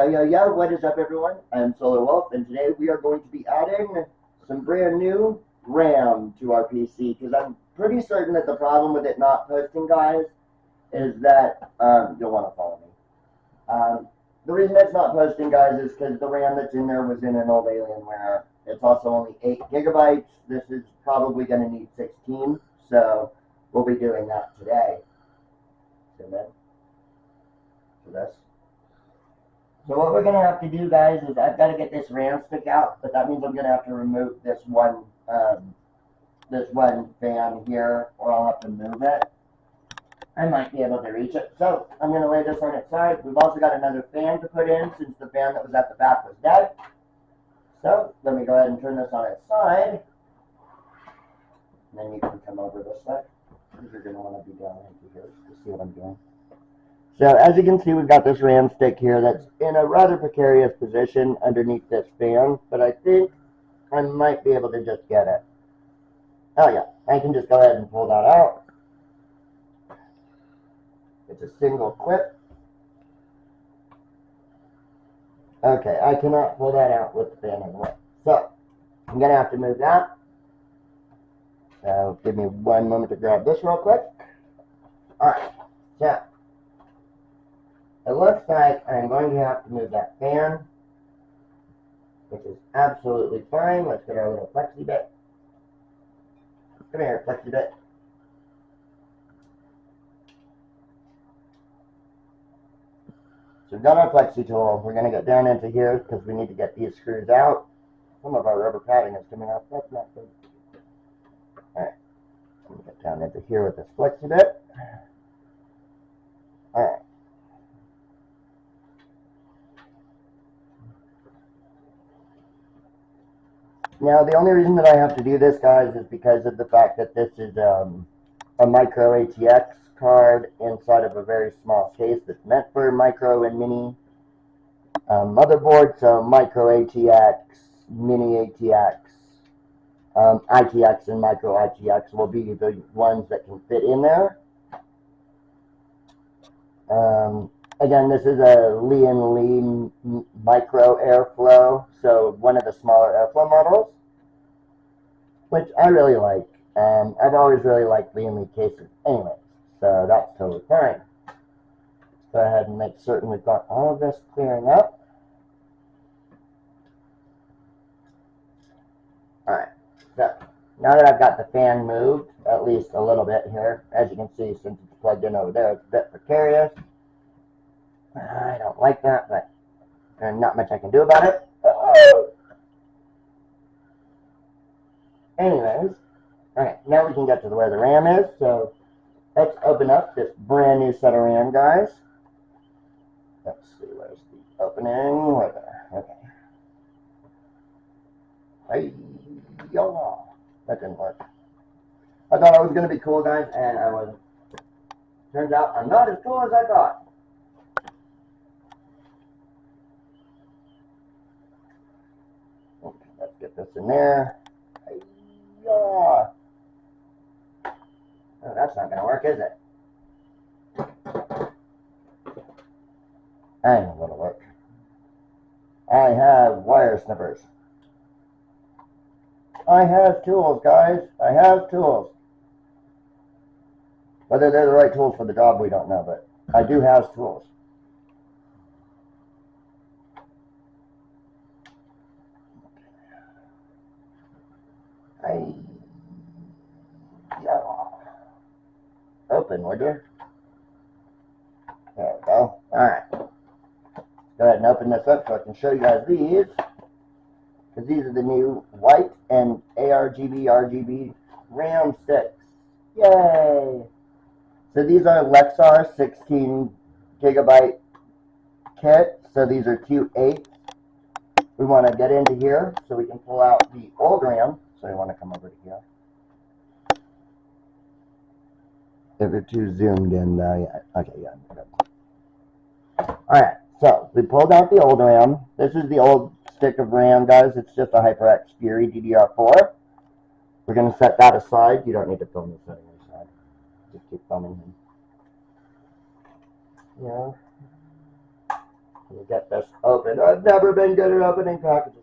Yo, what is up, everyone? I'm Solar Wolf, and today we are going to be adding some brand new RAM to our PC, because I'm pretty certain that the problem with it not posting, guys, is that, you'll want to follow me. The reason it's not posting, guys, is because the RAM that's in there was in an old Alienware. It's also only 8 gigabytes. This is probably going to need 16, so we'll be doing that today. Zoom in to this. So what we're going to have to do, guys, is I've got to get this RAM stick out, but that means I'm going to have to remove this one fan here, or I'll have to move it. I might be able to reach it. So I'm going to lay this on its side. We've also got another fan to put in, since the fan that was at the back was dead. So let me go ahead and turn this on its side. And then you can come over this way, because you're going to want to be down into here to see what I'm doing. So as you can see, we've got this RAM stick here that's in a rather precarious position underneath this fan, but I think I might be able to just get it. Oh yeah, I can just go ahead and pull that out. It's a single clip. Okay, I cannot pull that out with the fan in the way. So I'm going to have to move that. So give me one moment to grab this real quick. Alright, so it looks like I'm going to have to move that fan, which is absolutely fine. Let's get our little flexi bit. Come here, flexi bit. So we've got our flexi tool. We're going to get down into here because we need to get these screws out. Some of our rubber padding is coming off. That's not good. Alright, I'm going to get down into here with this flexi bit. Alright. Now, the only reason that I have to do this, guys, is because of the fact that this is a micro ATX card inside of a very small case that's meant for micro and mini motherboard. So micro ATX, mini ATX, ITX, and micro ITX will be the ones that can fit in there. Again, this is a Lee & Lee micro airflow, so one of the smaller airflow models, which I really like. I've always really liked Lee & Lee cases anyway, so that's totally fine. Let's go ahead and make certain we've got all of this clearing up. Alright, so now that I've got the fan moved, at least a little bit here, as you can see, since it's plugged in over there, it's a bit precarious. I don't like that, but there's not much I can do about it. Anyways, okay, now we can get to where the RAM is. So let's open up this brand new set of RAM, guys. Let's see, where's the opening? Right there. Okay. Hey, y'all. That didn't work. I thought I was going to be cool, guys, and I wasn't. Turns out I'm not as cool as I thought. Okay, let's get this in there. Oh, that's not going to work, is it? I know what'll work. I have wire snippers. I have tools, guys. I have tools. Whether they're the right tools for the job, we don't know, but I do have tools. Open, would you? There we go. Alright. Go ahead and open this up so I can show you guys these. Because these are the new white and RGB RAM sticks. Yay! So these are Lexar 16 gigabyte kit. So these are 2/8. We want to get into here so we can pull out the old RAM. So we want to come over to here. If you're too zoomed in, yeah. Okay, yeah. Alright, so we pulled out the old RAM. This is the old stick of RAM, guys. It's just a HyperX Fury DDR4. We're going to set that aside. You don't need to film this setting aside. Just keep filming him. Yeah. Let me get this open. I've never been good at opening packages.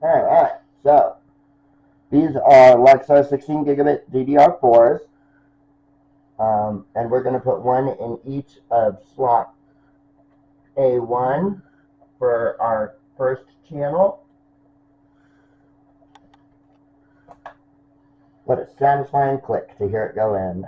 Alright, so these are Lexar 16 gigabit DDR4s. And we're going to put one in each of slot A1 for our first channel. What a satisfying click to hear it go in.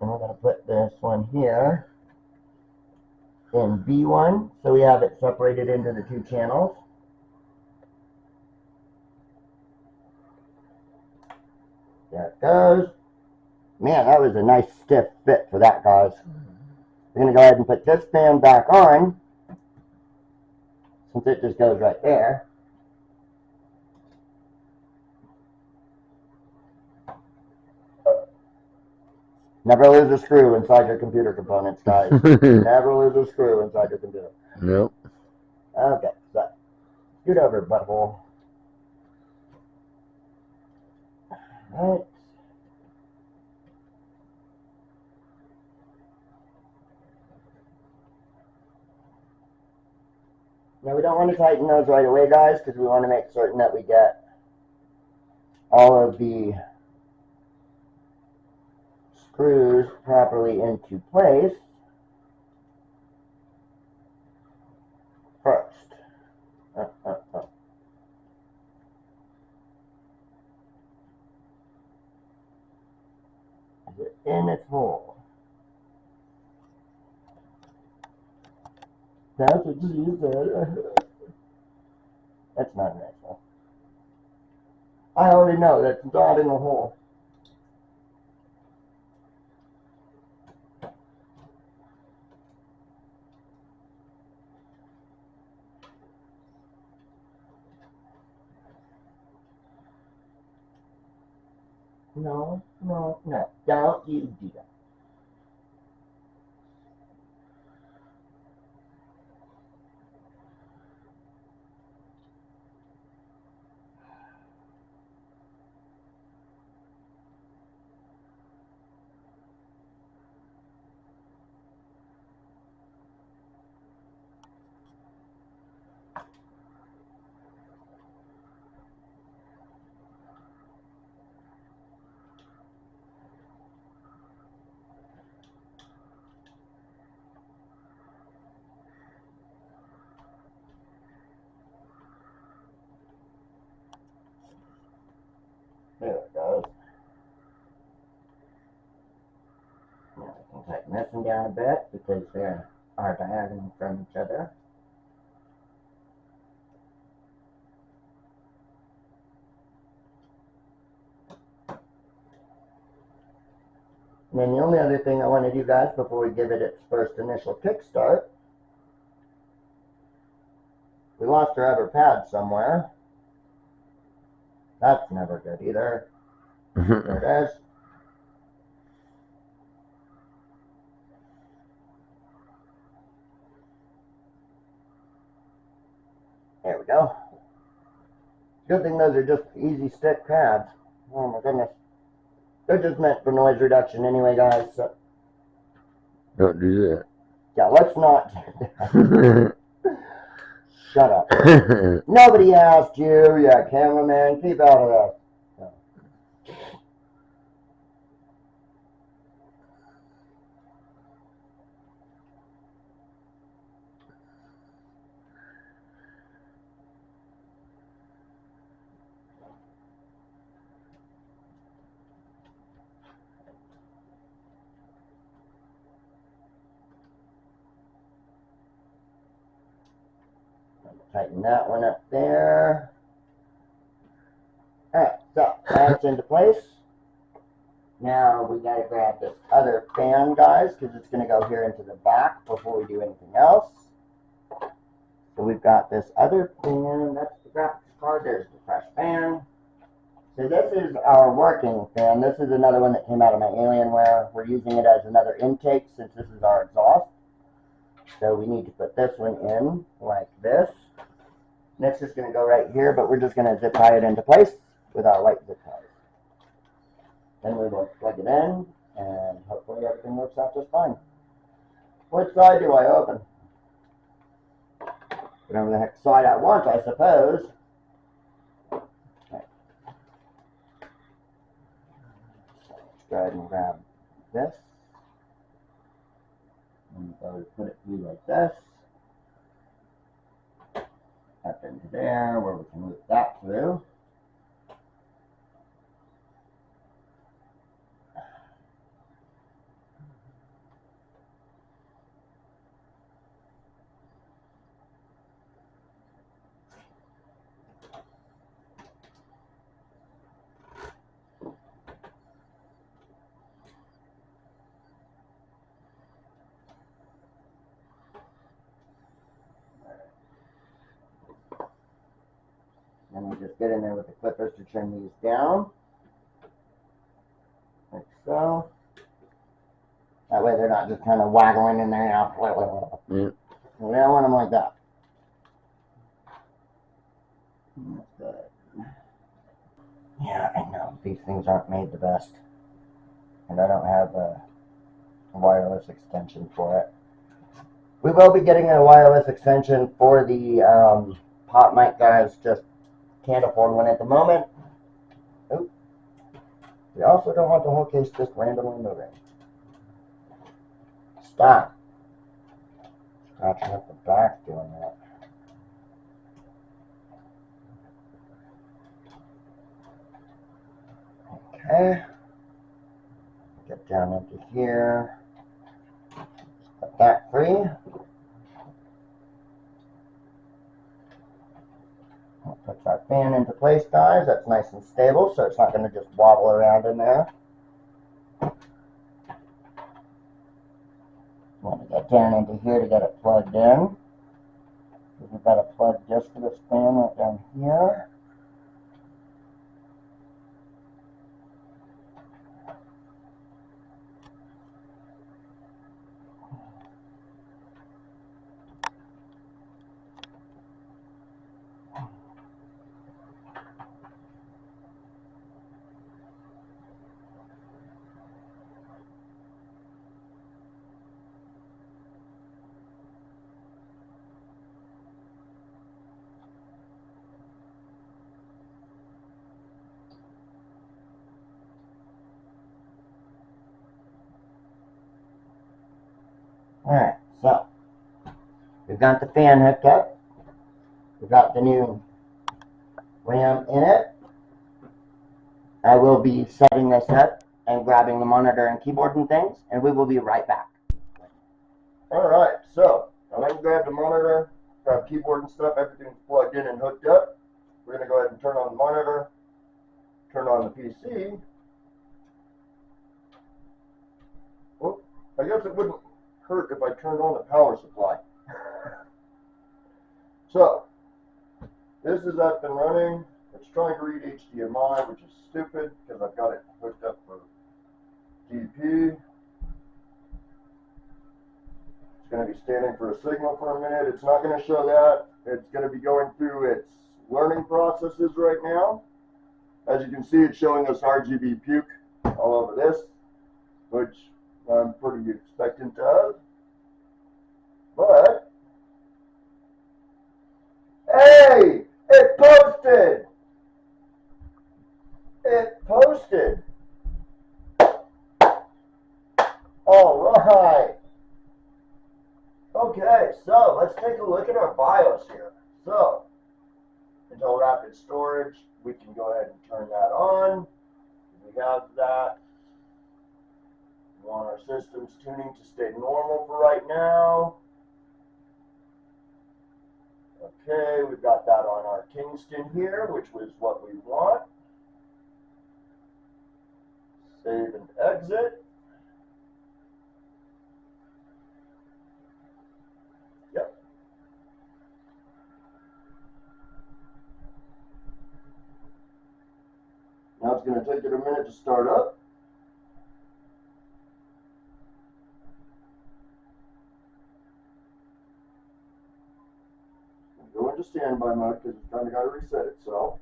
And we're going to put this one here in B1, so we have it separated into the two channels. There it goes. Man, that was a nice stiff fit for that, guys. We're going to go ahead and put this fan back on, since it just goes right there. Never lose a screw inside your computer components, guys. Never lose a screw inside your computer. Nope. Okay, so scoot over, butthole. All right. Now we don't want to tighten those right away, guys, because we want to make certain that we get all of the screws properly into place first. Is it in its hole? That's what you said. That's not nice, huh? I already know that's not in the hole. No, no, no. Don't you do that. There it goes. Now I can tighten this one down a bit because they are diagonal from each other. And then the only other thing I want to do, guys, before we give it its first initial kickstart, we lost our other pad somewhere. That's never good either. There it is. There we go. Good thing those are just easy stick pads. Oh my goodness. They're just meant for noise reduction anyway, guys. So, Don't do that. yeah, let's not do that. Shut up. Nobody asked you, yeah, cameraman. Keep out of that. Tighten that one up there. Alright, so that's into place. Now we gotta grab this other fan, guys, because it's gonna go here into the back before we do anything else. So we've got this other fan, that's the graphics card, there's the fresh fan. So this is our working fan. This is another one that came out of my Alienware. We're using it as another intake since this is our exhaust. So we need to put this one in like this. Next is going to go right here, but we're just going to zip tie it into place with our white zip ties. Then we will plug it in, and hopefully everything works out just fine. Which side do I open? Whatever the heck side I want, I suppose. Okay. So let's go ahead and grab this. And so put it through like this. Up into there where we can loop that through. Then we just get in there with the clippers to trim these down. Like so. That way they're not just kind of waggling in there, you know. Yeah. We don't want them like that. That's good. Yeah, I know. These things aren't made the best. And I don't have a wireless extension for it. We will be getting a wireless extension for the pop mic, guys. Just can't afford one at the moment. Oop. We also don't want the whole case just randomly moving. Stop. Scratching up the back doing that. Okay. Get down into here. Put that free. Puts our fan into place, guys. That's nice and stable, so it's not going to just wobble around in there. Want to get down into here to get it plugged in. We've got a plug just for this fan right down here. Alright, so we've got the fan hooked up. We've got the new RAM in it. I will be setting this up and grabbing the monitor and keyboard and things, and we will be right back. Alright, so I went and grabbed the monitor, grabbed keyboard and stuff, everything's plugged in and hooked up. We're going to go ahead and turn on the monitor, turn on the PC. Well, I guess it wouldn't hurt if I turned on the power supply. So, this is up and running. It's trying to read HDMI, which is stupid because I've got it hooked up for DP. It's going to be standing for a signal for a minute. It's not going to show that. It's going to be going through its learning processes right now. As you can see, it's showing us RGB puke all over this, which I'm pretty expectant of. But, hey, it posted! It posted! All right. Okay, so let's take a look at our BIOS here. So, until rapid storage, we can go ahead and turn that on. We have that. We want our system's tuning to stay normal for right now. Okay, we've got that on our Kingston here, which was what we want. Save and exit. Yep. Now it's going to take it a minute to start up. Go into standby mode because it's kind of got to reset itself.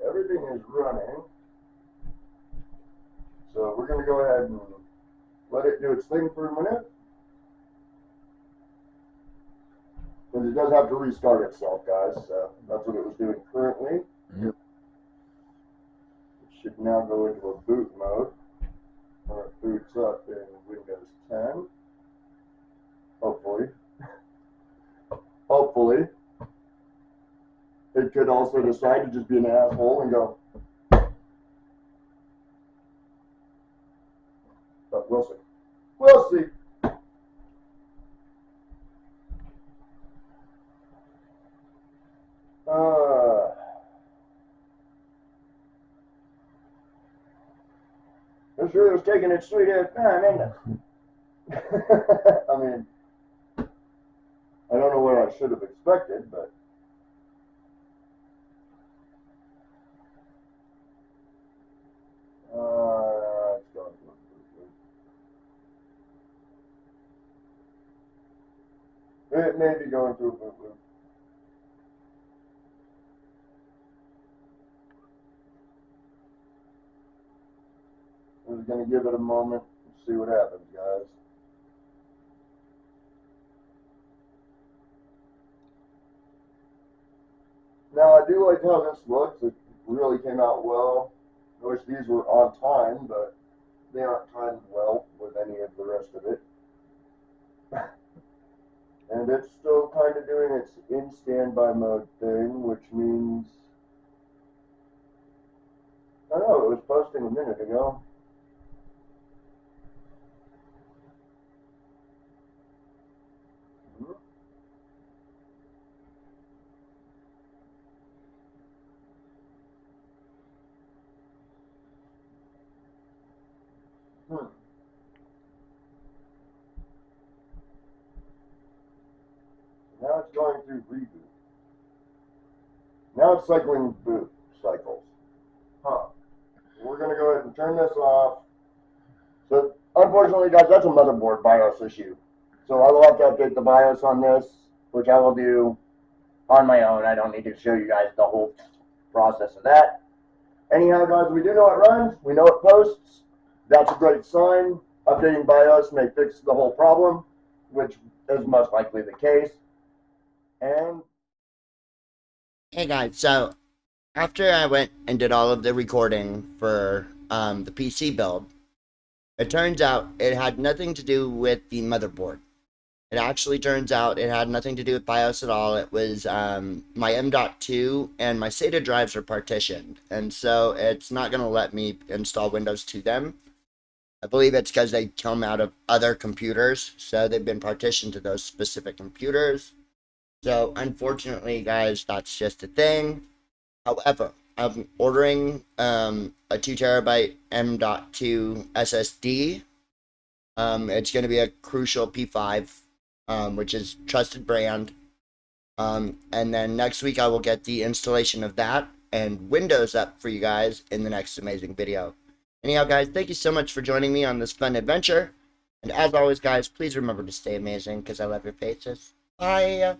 everything is running. So we're going to go ahead and let it do its thing for a minute. Because it does have to restart itself, guys. So that's what it was doing currently. Yep. It should now go into a boot mode. Or it boots up in Windows 10. Hopefully. Hopefully. It could also decide to just be an asshole and go. But we'll see. We'll see. It sure was taking its sweet ass time, ain't it? I mean, I don't know what I should have expected, but. It's going to look good. It may be going through a boot loop. We're just going to give it a moment and see what happens, guys. Now, I do like how this looks. It really came out well. I wish these were on time, but they aren't timed well with any of the rest of it. And it's still kind of doing its in standby mode thing, which means. I don't know, it was posting a minute ago. Now it's going through reboot. Now it's cycling boot cycles. Huh. We're going to go ahead and turn this off. So, unfortunately, guys, that's a motherboard BIOS issue. So I will have to update the BIOS on this, which I will do on my own. I don't need to show you guys the whole process of that. Anyhow, guys, we do know it runs. We know it posts. That's a great sign. Updating BIOS may fix the whole problem, which is most likely the case. And hey guys, so after I went and did all of the recording for the PC build, it turns out it had nothing to do with the motherboard. It actually turns out it had nothing to do with BIOS at all. It was my M.2 and my SATA drives are partitioned, and so it's not going to let me install Windows to them. I believe it's because they come out of other computers, so they've been partitioned to those specific computers. So, unfortunately, guys, that's just a thing. However, I'm ordering a 2TB M.2 SSD. It's going to be a Crucial P5, which is trusted brand. And then next week I will get the installation of that and Windows up for you guys in the next amazing video. Anyhow, guys, thank you so much for joining me on this fun adventure. And as always, guys, please remember to stay amazing because I love your faces. Bye.